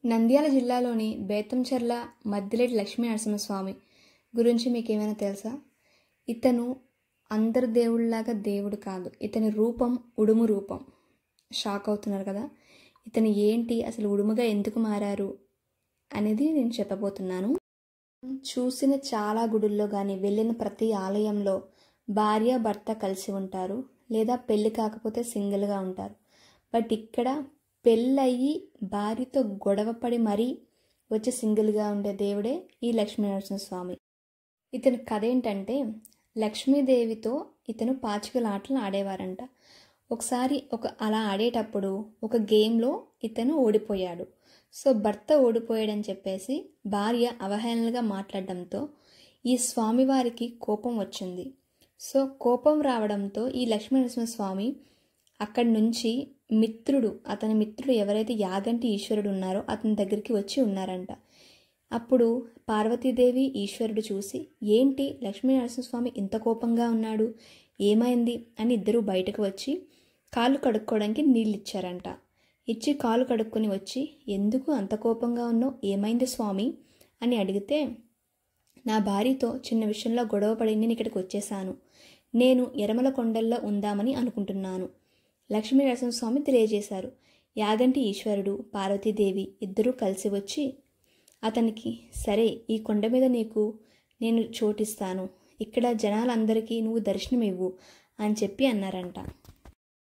నంద్యాల జిల్లాలోని బేతంచెర్ల మద్దిలేటి లక్ష్మీ నరసింహస్వామి గురించి మీకు ఏమైనా తెలుసా? ఇతను అందరి దేవుళ్ళలాగా దేవుడు కాదు. ఇతని రూపం ఉడుము రూపం. షాక్ అవుతున్నారు కదా? ఇతను ఏంటి, అసలు ఉడుముగా ఎందుకు మారారు అనేది నేను చెప్పబోతున్నాను. చూసిన చాలా గుడుల్లో కానీ వెళ్ళిన ప్రతి ఆలయంలో భార్య భర్త కలిసి ఉంటారు, లేదా పెళ్ళి కాకపోతే సింగిల్గా ఉంటారు. బట్ ఇక్కడ పెళ్ళయి భార్యతో గొడవపడి మరీ వచ్చి సింగిల్గా ఉండే దేవుడే ఈ లక్ష్మీ నరసింహస్వామి. ఇతని కథ ఏంటంటే, లక్ష్మీదేవితో ఇతను పాచికల ఆటలు ఆడేవారంట. ఒకసారి అలా ఆడేటప్పుడు ఒక గేమ్లో ఇతను ఓడిపోయాడు. సో భర్త ఓడిపోయాడని చెప్పేసి భార్య అవహేళనగా మాట్లాడడంతో ఈ స్వామివారికి కోపం వచ్చింది. సో కోపం రావడంతో ఈ లక్ష్మీ నరసింహస్వామి అక్కడి నుంచి అతని మిత్రుడు ఎవరైతే యాగంటి ఈశ్వరుడు ఉన్నారో అతని దగ్గరికి వచ్చి ఉన్నారంట. అప్పుడు పార్వతీదేవి ఈశ్వరుడు చూసి, ఏంటి లక్ష్మీ నరసింహస్వామి ఇంత కోపంగా ఉన్నాడు, ఏమైంది అని ఇద్దరు బయటకు వచ్చి కాళ్ళు కడుక్కోవడానికి నీళ్ళు ఇచ్చారంట. ఇచ్చి కాళ్ళు కడుక్కొని వచ్చి, ఎందుకు అంత కోపంగా ఉన్నావు, ఏమైంది స్వామి అని అడిగితే, నా భార్యతో చిన్న విషయంలో గొడవ పడి నేను ఇక్కడికి వచ్చేసాను. నేను ఎరమల కొండల్లో ఉందామని అనుకుంటున్నాను. లక్ష్మీ నరసింహస్వామి తెలియజేశారు. యాగంటి ఈశ్వరుడు పార్వతీదేవి ఇద్దరూ కలిసి వచ్చి అతనికి, సరే ఈ కొండ మీద నేను చోటిస్తాను, ఇక్కడ జనాలందరికీ నువ్వు దర్శనం ఇవ్వు అని చెప్పి అన్నారంట.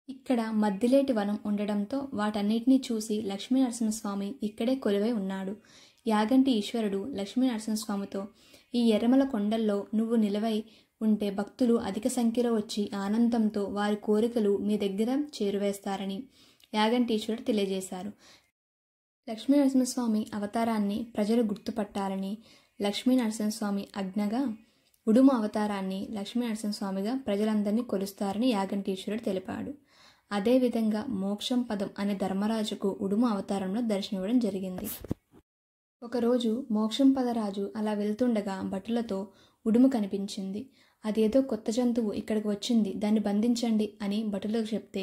ఇక్కడ మద్దిలేటి వనం ఉండడంతో వాటన్నిటినీ చూసి లక్ష్మీ నరసింహస్వామి ఇక్కడే కొలువై ఉన్నాడు. యాగంటి ఈశ్వరుడు లక్ష్మీ నరసింహస్వామితో, ఈ ఎర్రమల కొండల్లో నువ్వు నిలవై ఉంటే భక్తులు అధిక సంఖ్యలో వచ్చి ఆనందంతో వారి కోరికలు మీ దగ్గర చేరువేస్తారని యాగంటి ఈశ్వరుడు తెలియజేశారు. లక్ష్మీ నరసింహస్వామి అవతారాన్ని ప్రజలు గుర్తుపట్టాలని లక్ష్మీ నరసింహస్వామి ఆజ్ఞగా ఉడుము అవతారాన్ని లక్ష్మీ నరసింహస్వామిగా ప్రజలందరినీ కొలుస్తారని యాగంటి ఈశ్వరుడు తెలిపాడు. అదేవిధంగా మోక్షం పదం అనే ధర్మరాజుకు ఉడుము అవతారంలో దర్శనమివ్వడం జరిగింది. ఒకరోజు మోక్షం పదరాజు అలా వెళ్తుండగా భటులతో ఉడుము కనిపించింది. అదేదో కొత్త జంతువు ఇక్కడికి వచ్చింది, దాన్ని బంధించండి అని భటులకు చెప్తే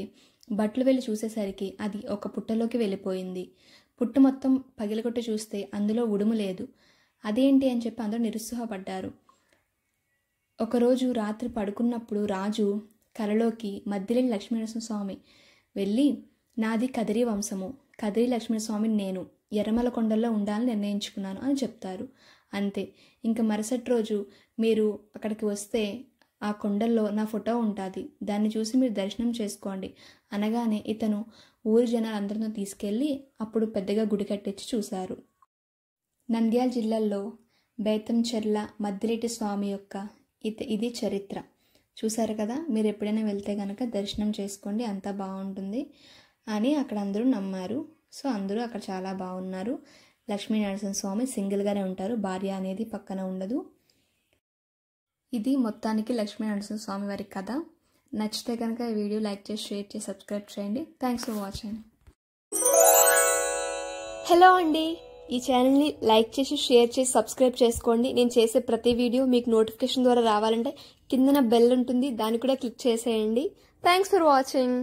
భటులు వెళ్ళి చూసేసరికి అది ఒక పుట్టలోకి వెళ్ళిపోయింది. పుట్ట మొత్తం పగిలగొట్టి చూస్తే అందులో ఉడుము లేదు. అదేంటి అని చెప్పి అందరూ నిరుత్సాహపడ్డారు. ఒకరోజు రాత్రి పడుకున్నప్పుడు రాజు కలలోకి మద్దిలేటి లక్ష్మీ నరసింహస్వామి వెళ్ళి, నాది కదిరి వంశము, కదిరి లక్ష్మీస్వామిని నేను ఎర్రమల కొండల్లో ఉండాలని నిర్ణయించుకున్నాను అని చెప్తారు. అంతే. ఇంకా మరుసటి రోజు మీరు అక్కడికి వస్తే ఆ కొండల్లో నా ఫోటో ఉంటుంది, దాన్ని చూసి మీరు దర్శనం చేసుకోండి అనగానే ఇతను ఊరి జనాలందరితో తీసుకెళ్ళి అప్పుడు పెద్దగా గుడి కట్టించి చూశారు. నంద్యాల జిల్లాలో బేతంచెర్ల మద్దిలేటి స్వామి యొక్క ఇది చరిత్ర. చూసారు కదా? మీరు ఎప్పుడైనా వెళ్తే కనుక దర్శనం చేసుకోండి, అంతా బాగుంటుంది అని అక్కడ అందరూ నమ్మారు. సో అందరూ అక్కడ చాలా బాగున్నారు. లక్ష్మీ నరసింహస్వామి సింగిల్గానే ఉంటారు, భార్య అనేది పక్కన ఉండదు. ఇది మొత్తానికి లక్ష్మీ నరసింహస్వామి వారి కథ. నచ్చితే కనుక ఈ వీడియో లైక్ చేసి, షేర్ చేసి, సబ్స్క్రైబ్ చేయండి. Thanks for watching. హలో అండి, ఈ ఛానల్ని లైక్ చేసి, షేర్ చేసి, సబ్స్క్రైబ్ చేసుకోండి. నేను చేసే ప్రతి వీడియో మీకు నోటిఫికేషన్ ద్వారా రావాలంటే కిందన బెల్ ఉంటుంది, దాన్ని కూడా క్లిక్ చేసేయండి. Thanks for watching.